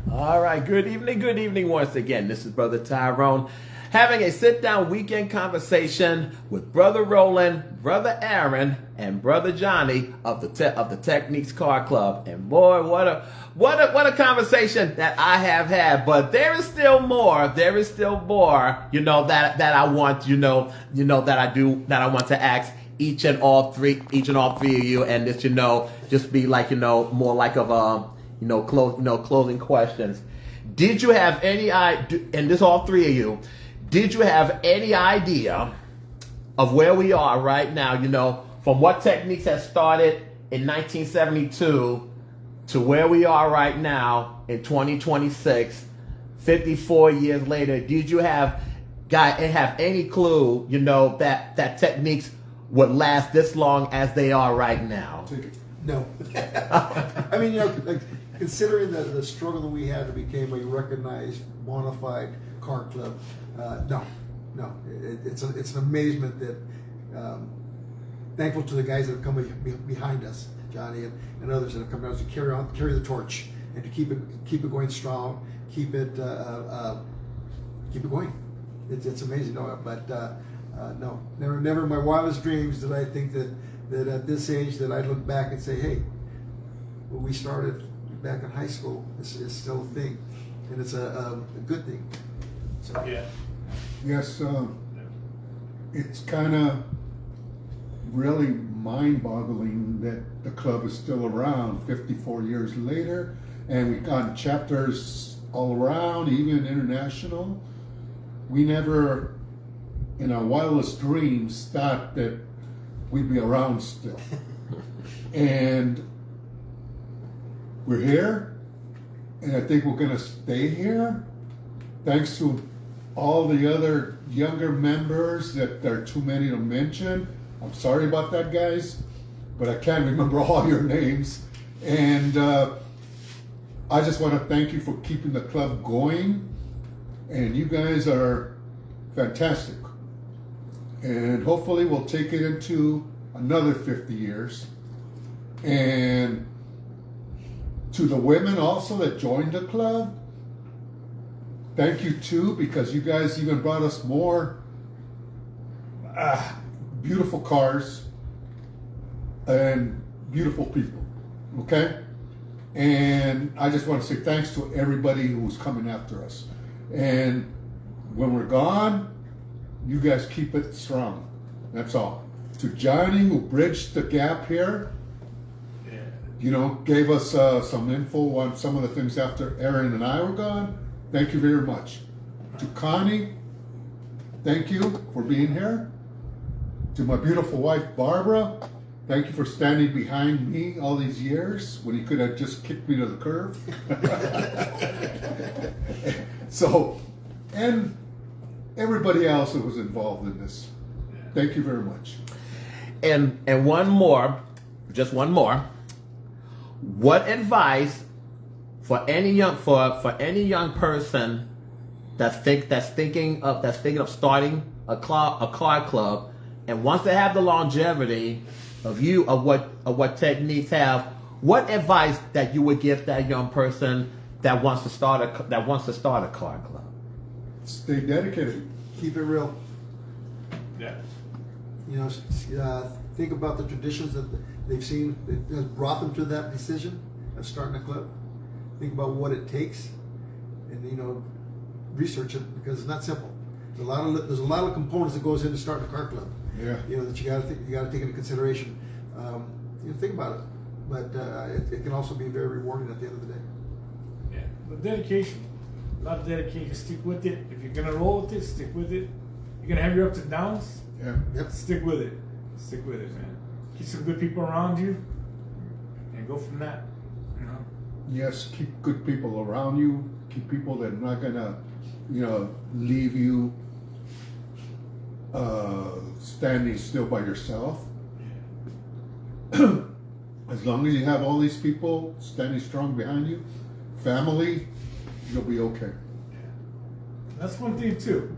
All right, good evening once again. This is Brother Tyrone having a sit-down weekend conversation with Brother Roland, Brother Aaron, and Brother Johnnie of the Techniques Car Club. And boy, what a conversation that I have had. But there is still more. There is still more, that I want, that I want to ask each and all three of you, and this, just be like, more like of closing questions. Did you have any idea, and this all three of you, did you have any idea of where we are right now, from what Techniques has started in 1972 to where we are right now in 2026, 54 years later? Did you have any clue, that Techniques would last this long as they are right now? No. I mean, like, considering the struggle that we had to become a recognized, bona fide car club, no. It's an amazement that, thankful to the guys that have come behind us, Johnnie and others that have come down to carry the torch, and to keep it going strong, keep it going. It's amazing. No, never in my wildest dreams did I think that at this age that I'd look back and say, hey, what we started back in high school is still a thing, and it's a good thing. So, yeah. Yes, it's kind of really mind-boggling that the club is still around 54 years later, and we've got chapters all around, even international. We never, in our wildest dreams, thought that we'd be around still. And we're here, and I think we're going to stay here, thanks to all the other younger members that there are too many to mention. I'm sorry about that, guys, but I can't remember all your names. And I just want to thank you for keeping the club going, and you guys are fantastic. And hopefully we'll take it into another 50 years. And to the women also that joined the club, thank you too, because you guys even brought us more beautiful cars and beautiful people, okay? And I just want to say thanks to everybody who's coming after us. And when we're gone, you guys keep it strong. That's all. To Johnnie, who bridged the gap here, gave us some info on some of the things after Aaron and I were gone. Thank you very much. To Connie, thank you for being here. To my beautiful wife, Barbara, thank you for standing behind me all these years when you could have just kicked me to the curb. So, and everybody else that was involved in this, thank you very much. And one more, just one more. What advice for any young person that's thinking of starting a car club and wants to have the longevity of what Techniques have? What advice that you would give that young person that wants to start a car club? Stay dedicated. keep it real. Yeah. Think about the traditions that they've seen that has brought them to that decision of starting a club. Think about what it takes, and research it, because it's not simple. There's a lot of components that goes into starting a car club. Yeah. That you got to take into consideration. Think about it, but it can also be very rewarding at the end of the day. Yeah. But dedication, a lot of dedication. Stick with it. If you're gonna roll with it, stick with it. You're gonna have your ups and downs. Yeah. Yep. Stick with it. Stick with it, man. Keep some good people around you, and go from that. Yes, keep good people around you. Keep people that are not gonna, leave you standing still by yourself. As long as you have all these people standing strong behind you, family, you'll be okay. That's one thing too.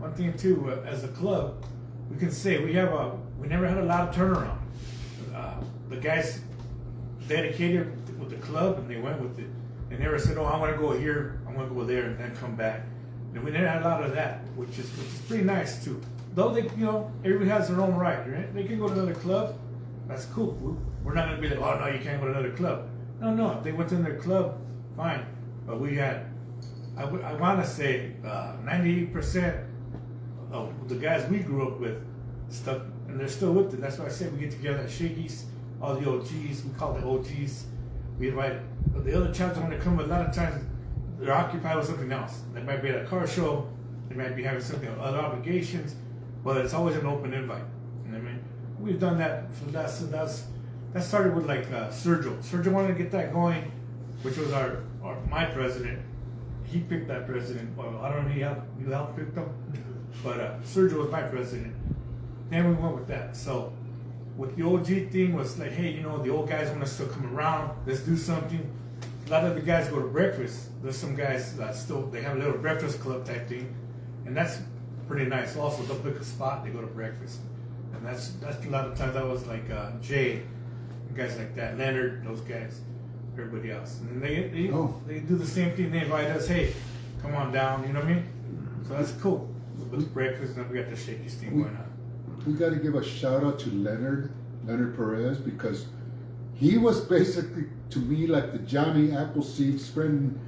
As a club, we can say we never had a lot of turnaround. The guys dedicated with the club, and they went with it, They never said, "Oh, I want to go here, I want to go there, and then come back." And we didn't have a lot of that, which is pretty nice too. Though they, everybody has their own right? They can go to another club. That's cool. We're not gonna be like, "Oh no, you can't go to another club." No. If they went to another club, fine. But we had, I want to say, 98% of the guys we grew up with stuck, and they're still with it. That's why I said we get together at Shakey's, all the OGs. We call it OGs. We invite the other chaps when they come. A lot of times they're occupied with something else. They might be at a car show. They might be having something, other obligations. But it's always an open invite. You know what I mean? We've done that for that. So that started with like Sergio. Sergio wanted to get that going, which was my president. He picked that president. Well, I don't know if you helped pick him, but Sergio was my president. Then we went with that. So with the OG thing was like, hey, the old guys want us to come around. Let's do something. A lot of the guys go to breakfast. There's some guys that they have a little breakfast club type thing, and that's pretty nice. Also, they'll pick a spot. They go to breakfast, and that's a lot of times. I was like Jay, guys like that, Leonard, those guys, everybody else, and they do the same thing. They invite us, hey, come on down. You know what I mean? So that's cool. With breakfast, and then we got the Shakey's thing going on. We got to give a shout out to Leonard Perez, because he was basically, to me, like the Johnny Appleseed, spreading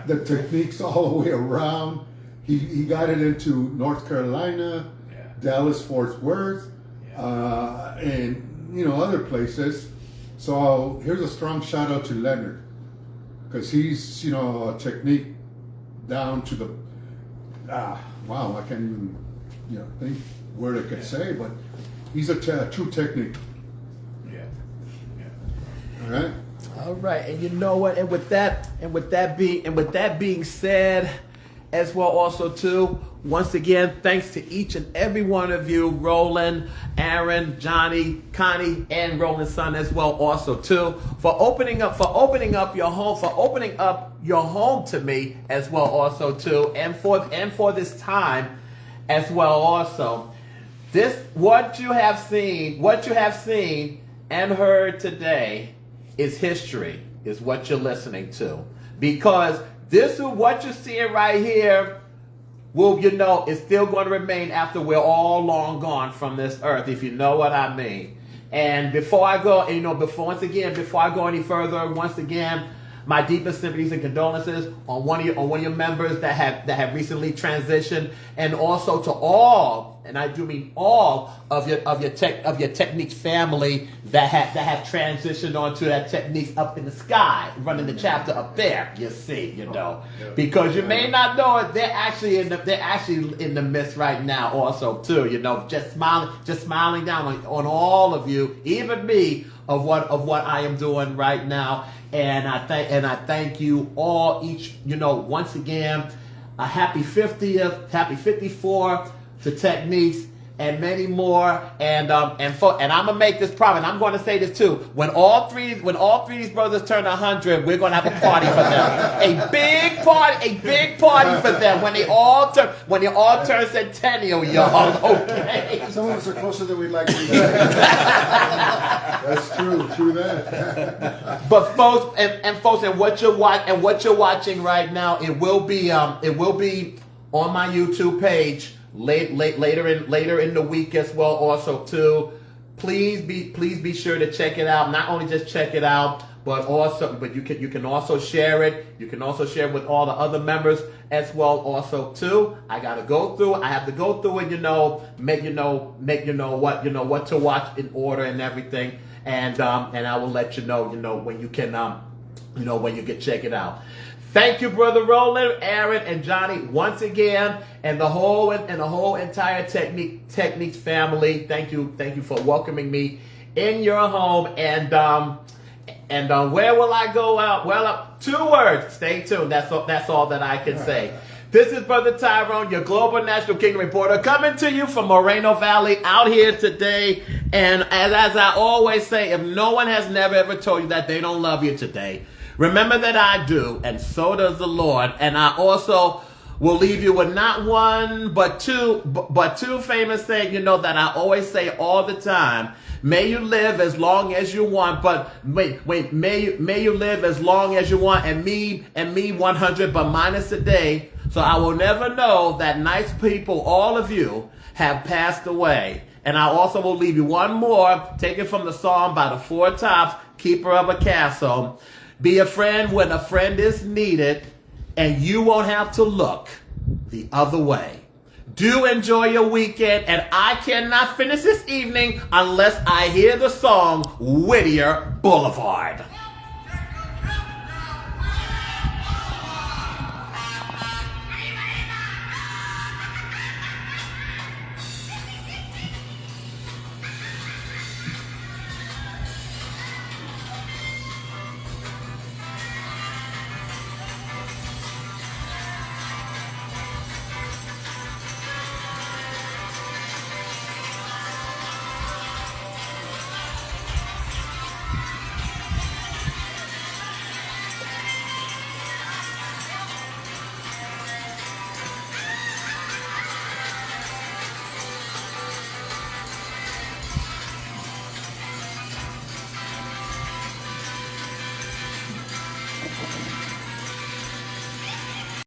the techniques all the way around. He got it into North Carolina, Dallas, Fort Worth, and other places. So here's a strong shout out to Leonard, because he's a technique down to the wow, I can't even think word I could say, but he's a true technique. All right, and you know what? And with that being said, as well, also too, once again, thanks to each and every one of you, Roland, Aaron, Johnny, Connie, and Roland's son as well, also too, for opening up your home to me as well, also too, and for this time as well, also. What you have seen and heard today is history, is what you're listening to, because this is what you're seeing right here. Is still going to remain after we're all long gone from this earth, if you know what I mean. And before I go, before I go any further, once again, my deepest sympathies and condolences on one of your members that have recently transitioned, and also to all, and I do mean all of your Techniques family that have transitioned onto that Techniques up in the sky, running the chapter up there. You see, because you may not know it, they're actually in the midst right now, also too. Just smiling down on all of you, even me, of what I am doing right now. And I thank you all, each, once again, a happy 50th, happy 54 to Techniques, and many more. And I'm gonna make this promise. I'm going to say this too. When all three of these brothers turn 100, we're gonna have a party for them. A big party for them when they all turn centennial, y'all. Okay. Some of us are closer than we'd like to be. That's true that. But folks, and what you're watching right now, it will be on my YouTube page later in the week as well, also too. Please be sure to check it out. Not only just check it out, but you can also share it. You can also share it with all the other members as well, also too. I have to go through it, make what to watch in order and everything. And I will let you know, when you can, when you can check it out. Thank you, Brother Roland, Aaron, and Johnny, once again, and the whole entire Techniques family. Thank you for welcoming me in your home. And where will I go out? Well, 2 words. Stay tuned. That's all that I can say. This is Brother Tyrone, your Global National Kingdom reporter, coming to you from Moreno Valley, out here today. And as I always say, if no one has never ever told you that they don't love you today, remember that I do, and so does the Lord. And I also We'll leave you with not one, but two famous things, that I always say all the time. May you live as long as you want, but may you live as long as you want, and me 100, but minus a day. So I will never know that nice people, all of you, have passed away. And I also will leave you one more, taken from the song by the Four Tops, Keeper of a Castle. Be a friend when a friend is needed, and you won't have to look the other way. Do enjoy your weekend, and I cannot finish this evening unless I hear the song Whittier Boulevard.